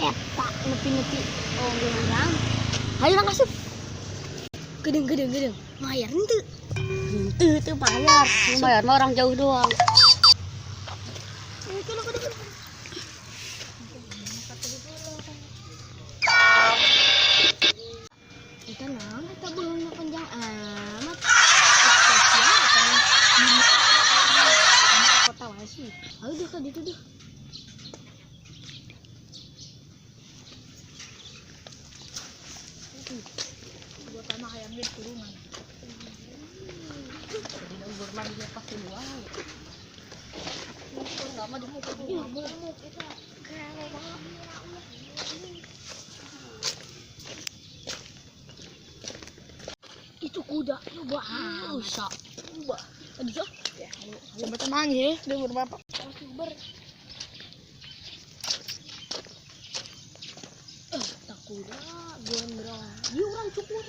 Eta nepi-nepi oh orang. Hayu lang asup. Gedeng. Mayar henteu. Henteu bayar. Bayar mah orang jauh doang. Kita naon eta beulna panjang amat. Kota wae sih. Ayo deh ka ditu deh. Buat tanah ayam di kurungan. Jadi umur lagi dia pakai luang. Itu enggak mah di muka ngamuk kita. Kere banget. Itu kuda coba usah. Coba. Tadi so. Ya, coba tenang ya, dia berapa? Ber. Tak kuda gondrong. Dia orang cukur.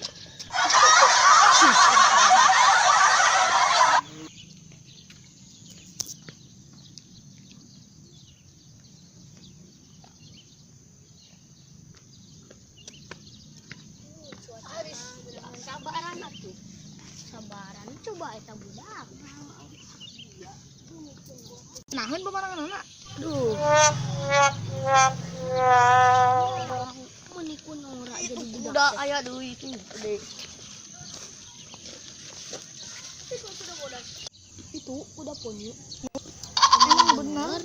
Sabaran atuh. Sabaran coba eta budak. Nahan pemandangan anak. Aduh. Menikun ora jadi budak. Udah aya deui itu gede. Itu udah ponyu. Emang benar.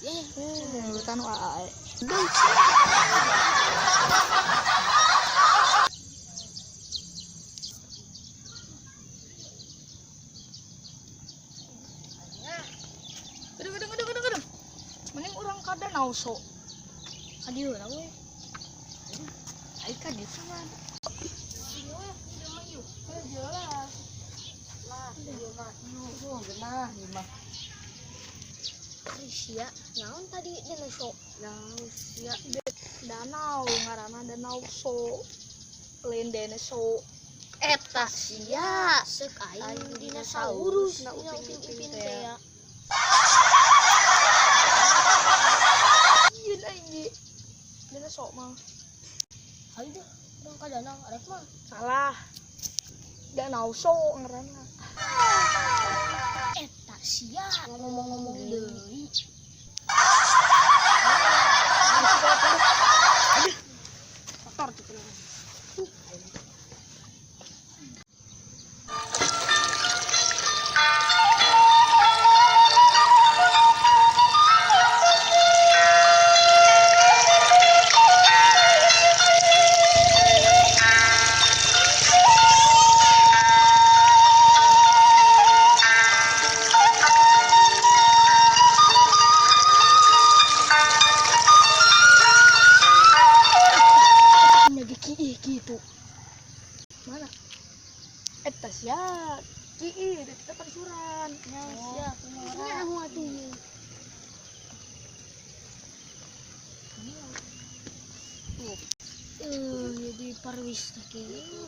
Ya. Urutan wae. Gedeng. Mending orang kada nauso. Kadieu lah we. Ai kada sawan. Jelas. Lah, dia mah nu genah ieu mah. Risia, naon tadi dina sok? Ya, danau ngaranna danau so. Lain dinosaurus. Eta sia. Seuk aing Aing dinosaurus na upin-upin teh ya. Ieu aing ge. Dinosaurus mah. Hayu deh, urang ka danau arek mah. Salah. Danau so ngaranna. Eta sia ngomong-ngomong deui. Kotor tuh keluar. Gitu. Mana? Eta sia. Kieu di tempat suran. Nya sia Nya aku atuh. Jadi parwisata kieu.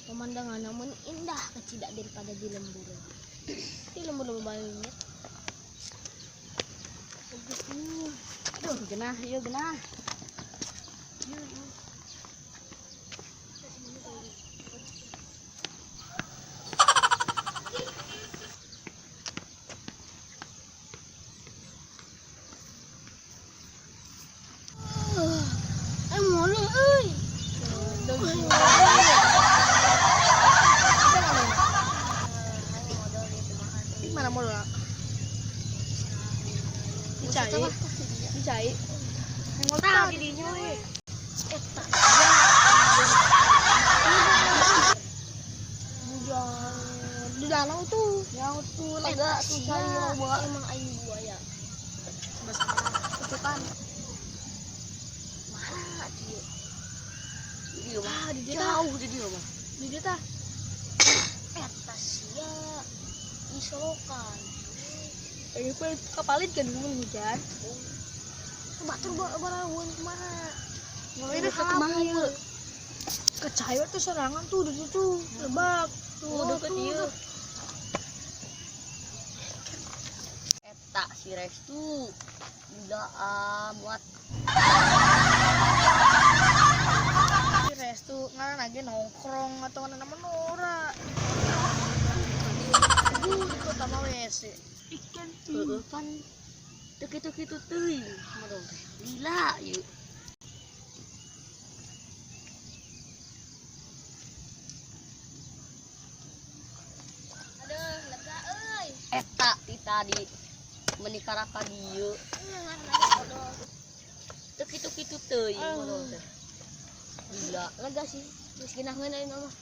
Pemandangan namun indah kecidak daripada di lembur. Di lembur lebih banyak. Aduh, genah, ieu genah. Mono euy. Mana mau lah? Dicai. Hengol tah di dinya we. Eta. Di danau tuh. Nyaut tuh lega tuh cai loba. Emang aing buaya. Cepetan. Mana dia? Di dieu mah. Di dia Jauh di dieu mah. Di dia tah. Eta sia isolokan. Pe kapalit kan mun hujan. Batur barawan kumaha? Mulai deh kumaha ieu. Kecayot tuh serangan tuh di situ. Lebak. Tuh deket ieu. Eta si Restu. Udah amat. wes tuh ngaran lagi nongkrong atau mana menora. Di kota mah wes. Ikan kan tuh teuing modal teh. Lila yuk. Aduh, lega euy. Eta ti tadi menikara ka dieu. Teu kitu-kitu teuing modal teh. Lila. Lega sih. Geus ginaheun ayeuna mah.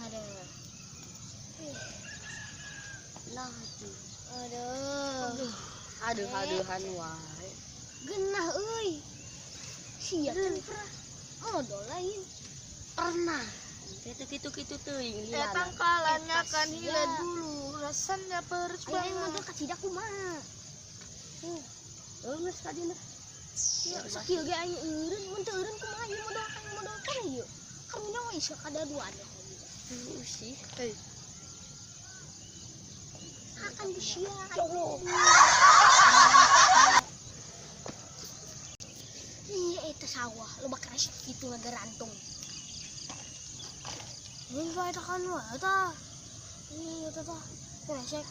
Aduh. Lah tuh. Aduh. Aduh-aduhan wae. Genah euy. Sia teh pernah modal lain. Pernah. Teu kitu-kitu teuing lila. Tangkalannya kan hila dulu, rasanya peres Aya yang banget. modal ka Cida kumaha? Geus ka dina. Ya sakieu ge aya eureun, mun teu eureun kumaha ieu modal kan ieu. Karunya we ieu kadaduan ya. Sih. Akan sia. Iya eta sawah, loba kresek kitu ngagerantung. Mun bae kan wae eta. Iya eta tah kresek.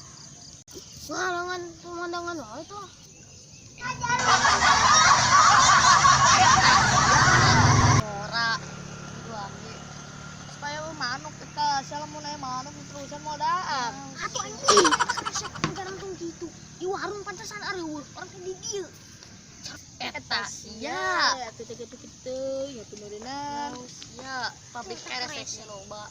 Ngalangan pemandangan wae tah. Ora. Dua ge. Supaya manuk kita, siapa mau naik manuk terusan modal. Atuh anjing, kresek ngagerantung kitu. Di warung pantesan areueuh, orang di dieu. Eta sia. Ya, gitu, ya kemudian. Sia, pabrik keresek loba.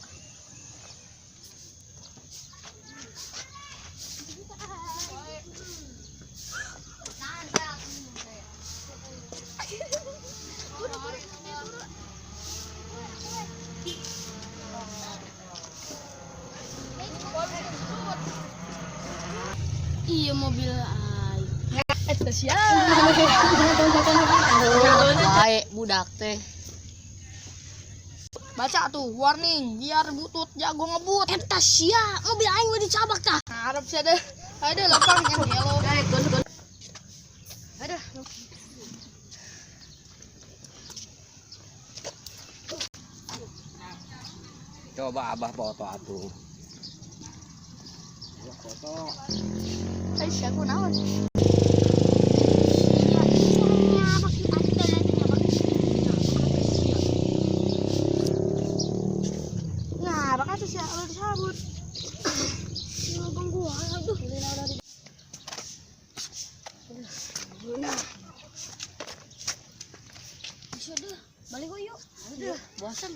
Iya mobil ai. Eta sia. Bae budak teh. Baca tuh warning, biar butut jago ngebut. Eta sia, mobil aing mah dicabak tah. Harap sih ada lapang yang yellow. Ada. Coba abah foto atuh. Ya, foto. Ay, siya ko naon. Nah, baka tuh siya udah disabut. Ganggu aduh. Bisa deh, balik yuk. Aduh, bosan.